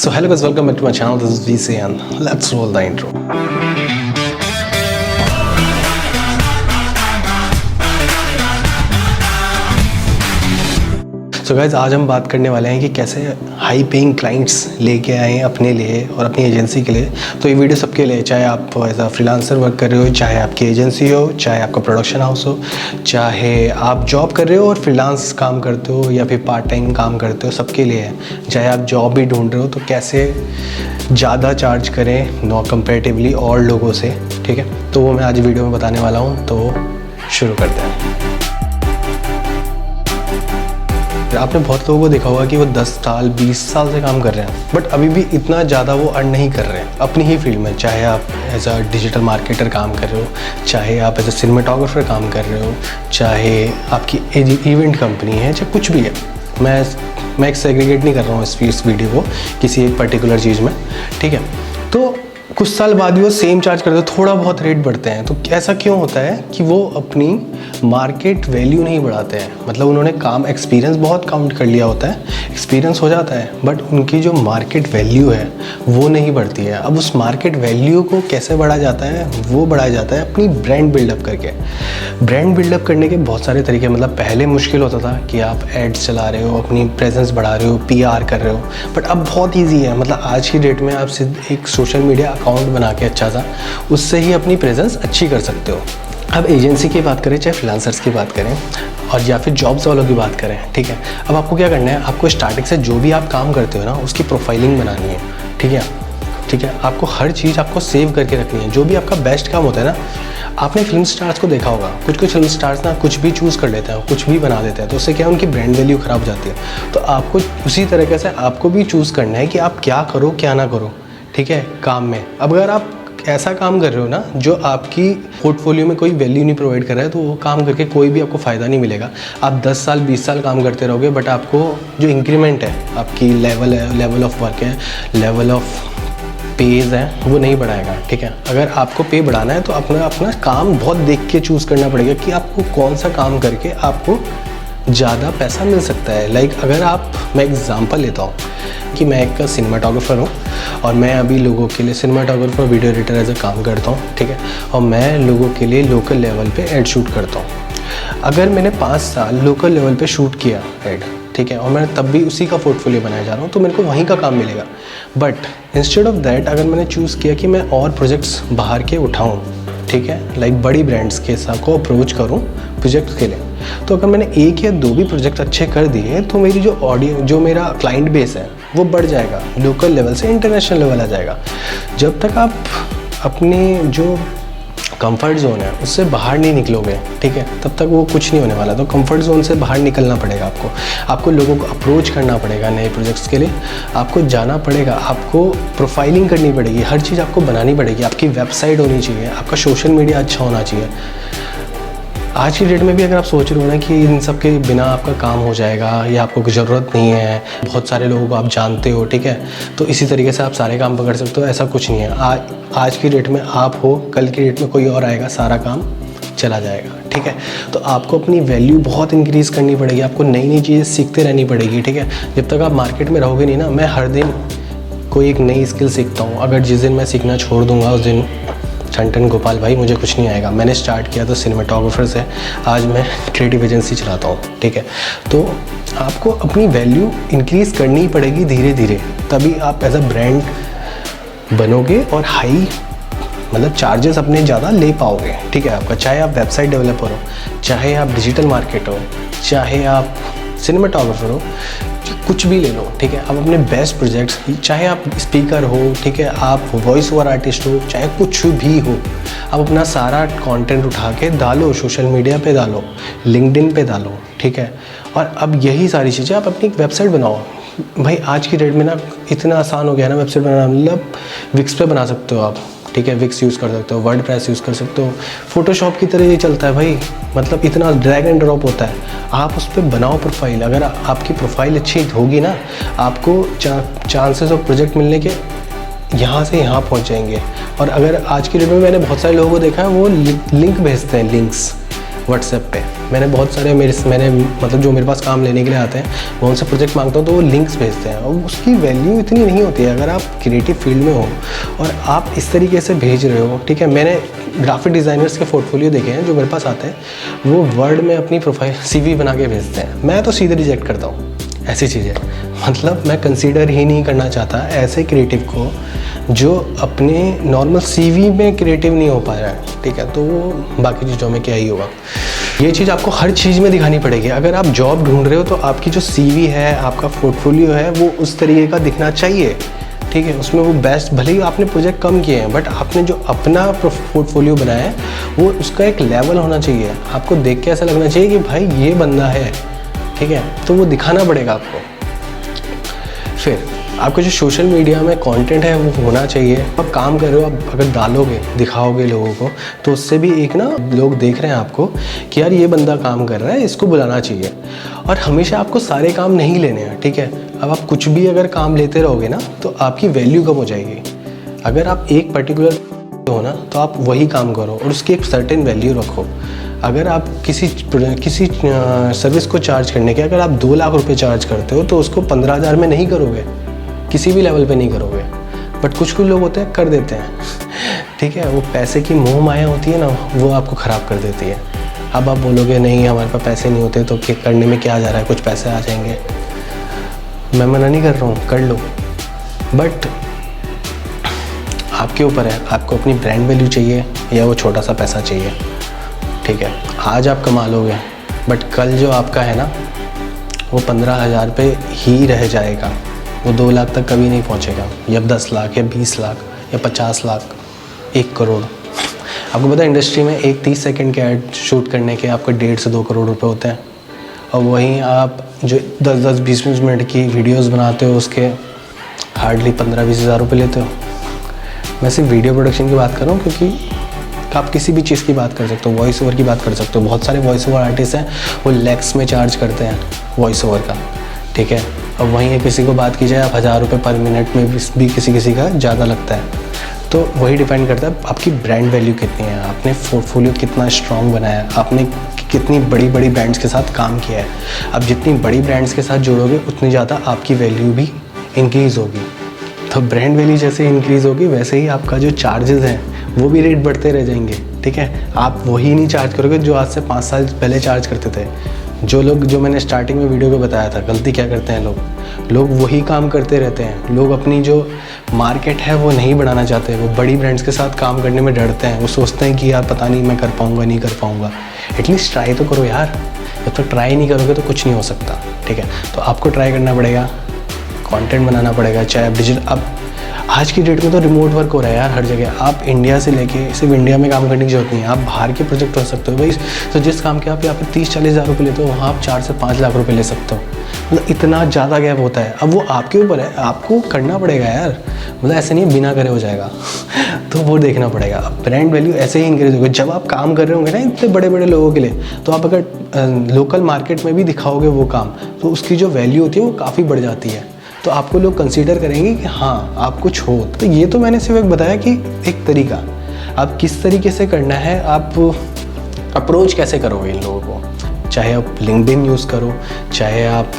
So hello guys, welcome back to my channel. This is VC and let's roll the intro. So guys आज हम बात करने वाले हैं कि कैसे हाई पेइंग क्लाइंट्स लेके आएँ अपने लिए और अपनी एजेंसी के लिए। तो ये वीडियो सबके लिए, चाहे आप एज अ फ्रीलांसर वर्क कर रहे हो, चाहे आपकी एजेंसी हो, चाहे आपका प्रोडक्शन हाउस हो, चाहे आप जॉब कर रहे हो और फ्रीलांस काम करते हो या फिर पार्ट टाइम काम करते हो, सबके लिए है। चाहे आप जॉब भी ढूंढ रहे हो तो कैसे ज़्यादा चार्ज करें नो कंपेरेटिवली और लोगों से, ठीक है। तो वो मैं आज वीडियो में बताने वाला हूँ, तो शुरू करते हैं। आपने बहुत लोगों को देखा होगा कि वो 10 साल 20 साल से काम कर रहे हैं, बट अभी भी इतना ज़्यादा वो अर्न नहीं कर रहे हैं अपनी ही फील्ड में। चाहे आप एज अ डिजिटल मार्केटर काम कर रहे हो, चाहे आप एज अ सिनेमेटोग्राफर काम कर रहे हो, चाहे आपकी इवेंट कंपनी है, चाहे कुछ भी है। मैं एक सेग्रीगेट नहीं कर रहा हूँ इस वीडियो को किसी एक पर्टिकुलर चीज़ में, ठीक है। तो कुछ साल बाद भी वो सेम चार्ज करते हो, थोड़ा बहुत रेट बढ़ते हैं। तो ऐसा क्यों होता है कि वो अपनी मार्केट वैल्यू नहीं बढ़ाते हैं। मतलब उन्होंने काम एक्सपीरियंस बहुत काउंट कर लिया होता है, एक्सपीरियंस हो जाता है, बट उनकी जो मार्केट वैल्यू है वो नहीं बढ़ती है। अब उस मार्केट वैल्यू को कैसे बढ़ाया जाता है? वो बढ़ाया जाता है अपनी ब्रांड बिल्डअप करके। ब्रांड बिल्डअप करने के बहुत सारे तरीके। मतलब पहले मुश्किल होता था कि आप एड्स चला रहे हो, अपनी प्रेजेंस बढ़ा रहे हो, PR कर रहे हो, बट अब बहुत ईजी है। मतलब आज की डेट में आप सिर्फ एक सोशल मीडिया अकाउंट बना के अच्छा सा, उससे ही अपनी प्रेजेंस अच्छी कर सकते हो। अब एजेंसी की बात करें, चाहे फ्रीलांसर्स की बात करें, और या फिर जॉब्स वालों की बात करें, ठीक है। अब आपको क्या करना है, आपको स्टार्टिंग से जो भी आप काम करते हो ना, उसकी प्रोफाइलिंग बनानी है, ठीक है। आपको हर चीज़ आपको सेव करके रखनी है। जो भी आपका बेस्ट काम होता है ना, आपने फिल्म स्टार्स को देखा होगा, कुछ फिल्म स्टार्स ना कुछ भी चूज़ कर लेते हैं, कुछ भी बना देते हैं, तो उससे क्या है, उनकी ब्रांड वैल्यू ख़राब हो जाती है। तो आपको उसी तरीके से आपको भी चूज़ करना है कि आप क्या करो क्या ना करो, ठीक है, काम में। अब अगर आप ऐसा काम कर रहे हो ना जो आपकी पोर्टफोलियो में कोई वैल्यू नहीं प्रोवाइड कर रहा है, तो वो काम करके कोई भी आपको फ़ायदा नहीं मिलेगा। आप 10 साल 20 साल काम करते रहोगे, बट आपको जो इंक्रीमेंट है, आपकी लेवल ऑफ वर्क है, लेवल ऑफ पेज है, वो नहीं बढ़ाएगा, ठीक है। अगर आपको पे बढ़ाना है तो अपना काम बहुत देख के चूज़ करना पड़ेगा कि आपको कौन सा काम करके आपको ज़्यादा पैसा मिल सकता है। मैं एग्जांपल लेता हूँ कि मैं एक सिनेमाटोग्राफर हूँ और मैं अभी लोगों के लिए cinematographer video editor as a काम करता हूँ, ठीक है। और मैं लोगों के लिए लोकल लेवल पे एड शूट करता हूँ। अगर मैंने 5 साल लोकल लेवल पे शूट किया एड, ठीक है, और मैं तब भी उसी का पोर्टफोलियो बनाया जा रहा हूँ, तो मेरे को वहीं का काम मिलेगा। बट इंस्टेड ऑफ दैट, अगर मैंने चूज़ किया कि मैं और प्रोजेक्ट्स बाहर के उठाऊँ, ठीक है, लाइक बड़ी ब्रांड्स के साथ को अप्रोच करूँ प्रोजेक्ट के लिए, तो अगर मैंने 1 या 2 भी प्रोजेक्ट अच्छे कर दिए, तो मेरी जो मेरा क्लाइंट बेस है वो बढ़ जाएगा, लोकल लेवल से इंटरनेशनल लेवल आ जाएगा। जब तक आप अपनी जो कंफर्ट जोन है उससे बाहर नहीं निकलोगे, ठीक है, तब तक वो कुछ नहीं होने वाला। तो कंफर्ट जोन से बाहर निकलना पड़ेगा आपको लोगों को अप्रोच करना पड़ेगा नए प्रोजेक्ट्स के लिए, आपको जाना पड़ेगा, आपको प्रोफाइलिंग करनी पड़ेगी, हर चीज़ आपको बनानी पड़ेगी। आपकी वेबसाइट होनी चाहिए, आपका सोशल मीडिया अच्छा होना चाहिए। आज की डेट में भी अगर आप सोच रहे हो ना कि इन सब के बिना आपका काम हो जाएगा या आपको कोई ज़रूरत नहीं है, बहुत सारे लोगों को आप जानते हो, ठीक है, तो इसी तरीके से आप सारे काम पकड़ सकते हो, ऐसा कुछ नहीं है। आज की डेट में आप हो, कल की डेट में कोई और आएगा, सारा काम चला जाएगा, ठीक है। तो आपको अपनी वैल्यू बहुत इंक्रीज़ करनी पड़ेगी, आपको नई नई चीज़ें सीखते रहनी पड़ेगी, ठीक है। जब तक आप मार्केट में रहोगे नहीं ना, मैं हर दिन कोई एक नई स्किल सीखता हूँ। अगर जिस दिन मैं सीखना छोड़ दूँगा, उस दिन ठन गोपाल भाई मुझे कुछ नहीं आएगा। मैंने स्टार्ट किया तो सिनेमाटोग्राफर से, आज मैं क्रिएटिव एजेंसी चलाता हूँ, ठीक है। तो आपको अपनी वैल्यू इंक्रीज़ करनी ही पड़ेगी धीरे धीरे, तभी आप एज अ ब्रांड बनोगे और हाई मतलब चार्जेस अपने ज़्यादा ले पाओगे, ठीक है। आपका चाहे आप वेबसाइट डेवलपर हो, चाहे आप डिजिटल मार्केटर हो, चाहे आप सिनेमाटोग्राफर हो, कुछ भी ले लो, ठीक है। आप अपने बेस्ट प्रोजेक्ट्स, चाहे आप स्पीकर हो, ठीक है, आप वॉइस ओवर आर्टिस्ट हो, चाहे कुछ भी हो, आप अपना सारा कंटेंट उठा के डालो, सोशल मीडिया पे डालो, लिंक्डइन पे डालो, ठीक है। और अब यही सारी चीज़ें आप अपनी एक वेबसाइट बनाओ। भाई आज की डेट में ना इतना आसान हो गया ना वेबसाइट बनाना, मतलब विक्स पे बना सकते हो आप, ठीक है, विक्स यूज़ कर सकते हो, वर्डप्रेस यूज़ कर सकते हो, फोटोशॉप की तरह ये चलता है भाई। मतलब इतना ड्रैग एंड ड्रॉप होता है, आप उस पर बनाओ प्रोफाइल। अगर आपकी प्रोफाइल अच्छी होगी ना, आपको चांसेस ऑफ प्रोजेक्ट मिलने के यहाँ से यहाँ पहुँच जाएंगे। और अगर आज की डेट में मैंने बहुत सारे लोगों को देखा है, वो लिंक भेजते हैं, लिंक्स व्हाट्सएप पे, मैंने बहुत सारे मैंने मतलब जो मेरे पास काम लेने के लिए आते हैं, वो उनसे प्रोजेक्ट मांगता हूँ तो वो लिंक्स भेजते हैं, और उसकी वैल्यू इतनी नहीं होती है। अगर आप क्रिएटिव फील्ड में हो और आप इस तरीके से भेज रहे हो, ठीक है। मैंने ग्राफिक डिज़ाइनर्स के पोर्टफोलियो देखे हैं जो मेरे पास आते हैं, वो वर्ड में अपनी प्रोफाइल CV बना के भेजते हैं, मैं तो सीधे रिजेक्ट करता हूँ ऐसी चीज़ें। मतलब मैं कंसीडर ही नहीं करना चाहता ऐसे क्रिएटिव को जो अपने नॉर्मल CV में क्रिएटिव नहीं हो पा रहा है, ठीक है। तो वो बाकी चीज़ों में क्या ही होगा। ये चीज़ आपको हर चीज़ में दिखानी पड़ेगी। अगर आप जॉब ढूंढ रहे हो तो आपकी जो CV है, आपका पोर्टफोलियो है, वो उस तरीके का दिखना चाहिए, ठीक है। उसमें वो बेस्ट, भले ही आपने प्रोजेक्ट कम किए हैं, बट आपने जो अपना पोर्टफोलियो बनाया है वो उसका एक लेवल होना चाहिए। आपको देख के ऐसा लगना चाहिए कि भाई ये बंदा है, ठीक है। तो वो दिखाना पड़ेगा आपको। फिर आपका जो सोशल मीडिया में कंटेंट है वो होना चाहिए। आप काम कर रहे हो, आप अगर डालोगे, दिखाओगे लोगों को, तो उससे भी एक ना लोग देख रहे हैं आपको कि यार ये बंदा काम कर रहा है, इसको बुलाना चाहिए। और हमेशा आपको सारे काम नहीं लेने हैं, ठीक है। अब आप कुछ भी अगर काम लेते रहोगे ना तो आपकी वैल्यू कम हो जाएगी। अगर आप एक पर्टिकुलर हो ना तो आप वही काम करो और उसकी एक सर्टेन वैल्यू रखो। अगर आप किसी सर्विस को चार्ज करने के अगर आप 2 लाख रुपए चार्ज करते हो तो उसको 15,000 में नहीं करोगे, किसी भी लेवल पे नहीं करोगे। बट कुछ लोग होते हैं कर देते हैं, ठीक है। वो पैसे की मोह माया होती है ना, वो आपको ख़राब कर देती है। अब आप बोलोगे नहीं हमारे पास पैसे नहीं होते तो करने में क्या जा रहा है, कुछ पैसे आ जाएंगे। मैं मना नहीं कर रहा हूँ, कर लो, बट आपके ऊपर है। आपको अपनी ब्रांड वैल्यू चाहिए या वो छोटा सा पैसा चाहिए, ठीक है। आज आप कमा लोगे बट कल जो आपका है ना वो 15,000 पे ही रह जाएगा। वो 2 लाख तक कभी नहीं पहुंचेगा, या 10 लाख या 20 लाख या 50 लाख, 1 करोड़। आपको पता है इंडस्ट्री में एक 30 सेकंड के ऐड शूट करने के आपको 1.5 से 2 करोड़ रुपए होते हैं। और वहीं आप जो 10-10, 20-20 मिनट की वीडियोस बनाते हो उसके हार्डली 15-20 हज़ार रुपये लेते हो। मैं सिर्फ वीडियो प्रोडक्शन की बात कर रहा हूँ, क्योंकि आप किसी भी चीज़ की बात कर सकते हो, वॉइस ओवर की बात कर सकते हो। बहुत सारे वॉइस ओवर आर्टिस्ट हैं वो लैक्स में चार्ज करते हैं वॉइस ओवर का, ठीक है। अब वहीं किसी को बात की जाए आप 1,000 रुपये पर मिनट में भी किसी का ज़्यादा लगता है। तो वही डिपेंड करता है आपकी ब्रांड वैल्यू कितनी है, आपने पोर्टफोलियो कितना स्ट्रॉन्ग बनाया है, आपने कितनी बड़ी बड़ी ब्रांड्स के साथ काम किया है। अब जितनी बड़ी ब्रांड्स के साथ जुड़ोगे उतनी ज़्यादा आपकी वैल्यू भी इंक्रीज़ होगी। तो ब्रांड वैल्यू जैसे इंक्रीज़ होगी वैसे ही आपका जो चार्जेस हैं वो भी रेट बढ़ते रह जाएंगे, ठीक है। आप वही नहीं चार्ज करोगे जो आज से 5 साल पहले चार्ज करते थे। जो मैंने स्टार्टिंग में वीडियो में बताया था, गलती क्या करते हैं लोग वही काम करते रहते हैं। लोग अपनी जो मार्केट है वो नहीं बढ़ाना चाहते, वो बड़ी ब्रांड्स के साथ काम करने में डरते हैं। वो सोचते हैं कि यार पता नहीं मैं कर पाऊँगा नहीं कर पाऊँगा। एटलीस्ट ट्राई तो करो यार, जब तक ट्राई नहीं करोगे तो कुछ नहीं हो सकता, ठीक है। तो आपको ट्राई करना पड़ेगा, कंटेंट बनाना पड़ेगा। चाहे डिजिटल, अब आज की डेट में तो रिमोट वर्क हो रहा है यार हर जगह। आप इंडिया से लेके सिर्फ इंडिया में काम करने की जरूरत नहीं है, आप बाहर के प्रोजेक्ट हो सकते हो भाई। तो जिस काम के आप यहाँ पे 30-40 हज़ार रुपये लेते हो वहाँ आप 4 से 5 लाख रुपये ले सकते हो। मतलब इतना ज़्यादा गैप होता है। अब वो आपके ऊपर है, आपको करना पड़ेगा यार। मतलब ऐसे नहीं बिना करे हो जाएगा तो वो देखना पड़ेगा। ब्रांड वैल्यू ऐसे ही इंक्रीज होगी जब आप काम कर रहे होंगे ना इतने बड़े बड़े लोगों के लिए। तो आप अगर लोकल मार्केट में भी दिखाओगे वो काम, तो उसकी जो वैल्यू होती है वो काफ़ी बढ़ जाती है। तो आपको लोग कंसीडर करेंगे कि हाँ आप कुछ हो। तो ये तो मैंने सिर्फ एक बताया कि एक तरीका, आप किस तरीके से करना है, आप अप्रोच कैसे करोगे इन लोगों को। चाहे आप लिंक्डइन यूज़ करो, चाहे आप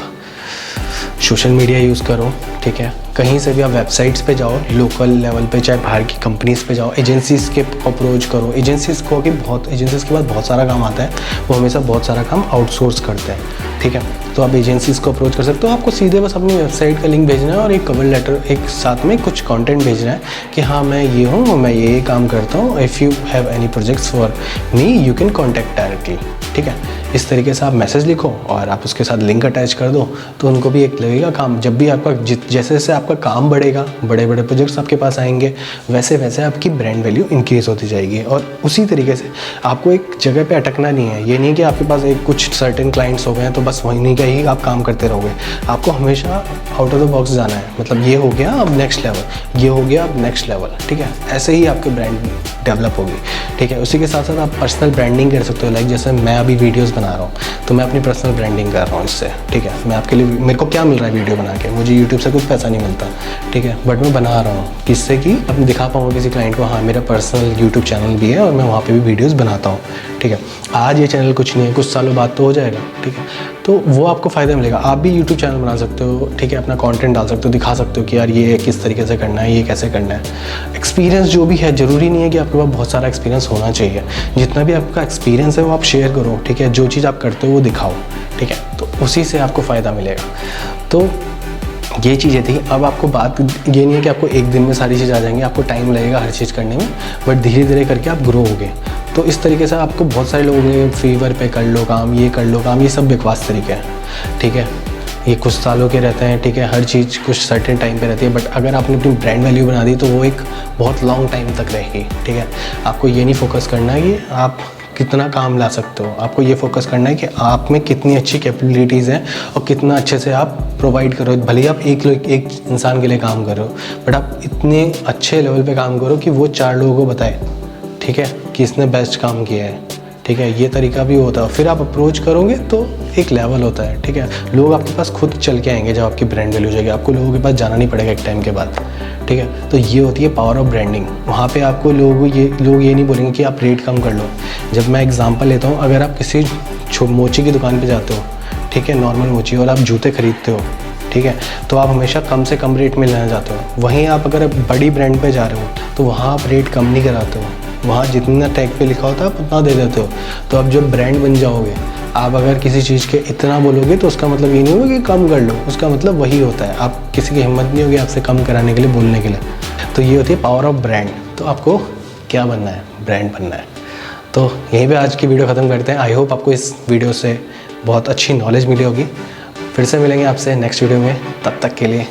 सोशल मीडिया यूज़ करो, ठीक है। कहीं से भी आप वेबसाइट्स पे जाओ लोकल लेवल पे, चाहे बाहर की कंपनीज़ पे जाओ, एजेंसीज़ के अप्रोच करो। एजेंसीज़ के बाद बहुत सारा काम आता है, वो हमेशा बहुत सारा काम आउटसोर्स करते हैं, ठीक है। तो आप एजेंसीज़ को अप्रोच कर सकते हो। आपको सीधे बस अपनी वेबसाइट का लिंक भेजना है और एक कवर लेटर, एक साथ में कुछ कंटेंट भेजना है कि हाँ मैं ये हूँ, मैं ये काम करता हूँ, if you have any projects for me you can contact directly, ठीक है। इस तरीके से आप मैसेज लिखो और आप उसके साथ लिंक अटैच कर दो, तो उनको भी एक लगेगा काम। जब भी आपका जैसे जैसे आपका काम बढ़ेगा, बड़े बड़े प्रोजेक्ट्स आपके पास आएंगे, वैसे वैसे आपकी ब्रांड वैल्यू इंक्रीज़ होती जाएगी। और उसी तरीके से आपको एक जगह पे अटकना नहीं है। ये नहीं कि आपके पास एक कुछ सर्टेन क्लाइंट्स हो गए हैं तो बस वहीं का ही आप काम करते रहोगे। आपको हमेशा आउट ऑफ द बॉक्स जाना है। मतलब ये हो गया अब नेक्स्ट लेवल, ये हो गया अब नेक्स्ट लेवल, ठीक है। ऐसे ही आपकी ब्रांड डेवलप होगी, ठीक है। उसी के साथ साथ आप पर्सनल ब्रांडिंग कर सकते हो। लाइक जैसे मैं अभी वीडियोज़ बना रहा हूँ, तो मैं अपनी पर्सनल ब्रांडिंग कर रहा हूँ इससे, ठीक है। मैं आपके लिए, मेरे को क्या मिल रहा है वीडियो बना के, मुझे यूट्यूब से कुछ पैसा नहीं मिलता, ठीक है, बट मैं बना रहा हूँ किससे कि अपने दिखा पाऊँगा किसी क्लाइंट को, हाँ मेरा पर्सनल यूट्यूब चैनल भी है और मैं वहाँ पर भी वीडियोज़ बनाता हूँ, ठीक है। आज ये चैनल कुछ नहीं है, कुछ सालों बाद तो हो जाएगा, ठीक है, तो वो आपको फ़ायदा मिलेगा। आप भी यूट्यूब चैनल बना सकते हो, ठीक है, अपना कंटेंट डाल सकते हो, दिखा सकते हो कि यार ये किस तरीके से करना है, ये कैसे करना है। एक्सपीरियंस जो भी है, ज़रूरी नहीं है कि आपके पास बहुत सारा एक्सपीरियंस होना चाहिए, जितना भी आपका एक्सपीरियंस है वो आप शेयर करो, ठीक है, जो चीज़ आप करते हो वो दिखाओ, ठीक है, तो उसी से आपको फ़ायदा मिलेगा। तो ये चीज़ें थी। अब आपको बात ये नहीं है कि आपको एक दिन में सारी चीज़ आ जाएंगी, आपको टाइम लगेगा हर चीज़ करने में, बट धीरे धीरे करके आप ग्रो होगे। तो इस तरीके से आपको बहुत सारे लोग होंगे, फीवर पे कर लो काम, ये कर लो काम, ये सब बकवास तरीके हैं, ठीक है। ये कुछ सालों के रहते हैं, ठीक है, हर चीज़ कुछ सर्टेन टाइम पे रहती है, बट अगर आपने अपनी ब्रांड वैल्यू बना दी तो वो एक बहुत लॉन्ग टाइम तक रहेगी, ठीक है। आपको ये नहीं फोकस करना है कि आप कितना काम ला सकते हो, आपको ये फोकस करना है कि आप में कितनी अच्छी कैपेबिलिटीज़ हैं और कितना अच्छे से आप प्रोवाइड करो। भले ही आप एक इंसान के लिए काम करो, बट आप इतने अच्छे लेवल पे काम करो कि वो 4 लोगों को बताए, ठीक है, कि इसने बेस्ट काम किया है, ठीक है। ये तरीका भी होता है। फिर आप अप्रोच करोगे तो एक लेवल होता है, ठीक है, लोग आपके पास खुद चल के आएंगे जब आपकी ब्रांड वैल्यू हो जाएगी, आपको लोगों के पास जाना नहीं पड़ेगा एक टाइम के बाद, ठीक है। तो ये होती है पावर ऑफ ब्रांडिंग। वहाँ पे आपको लोग ये नहीं बोलेंगे कि आप रेट कम कर लो। जब मैं एग्जांपल लेता हूँ, अगर आप किसी मोची की दुकान पे जाते हो, ठीक है, नॉर्मल मोची, और आप जूते खरीदते हो, ठीक है, तो आप हमेशा कम से कम रेट में लेना चाहते हो। वहीं आप अगर बड़ी ब्रांड पे जा रहे हो तो वहाँ आप रेट कम नहीं कराते हो, वहाँ जितना टैग पे लिखा होता है आप उतना दे देते हो। तो अब जब ब्रांड बन जाओगे, आप अगर किसी चीज़ के इतना बोलोगे तो उसका मतलब ये नहीं होगा कि कम कर लो, उसका मतलब वही होता है, आप किसी की हिम्मत नहीं होगी आपसे कम कराने के लिए, बोलने के लिए। तो ये होती है पावर ऑफ ब्रांड। तो आपको क्या बनना है? ब्रांड बनना है। तो यहीं पे आज की वीडियो ख़त्म करते हैं। आई होप आपको इस वीडियो से बहुत अच्छी नॉलेज मिली होगी। फिर से मिलेंगे आपसे नेक्स्ट वीडियो में, तब तक के लिए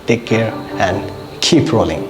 take care and keep rolling.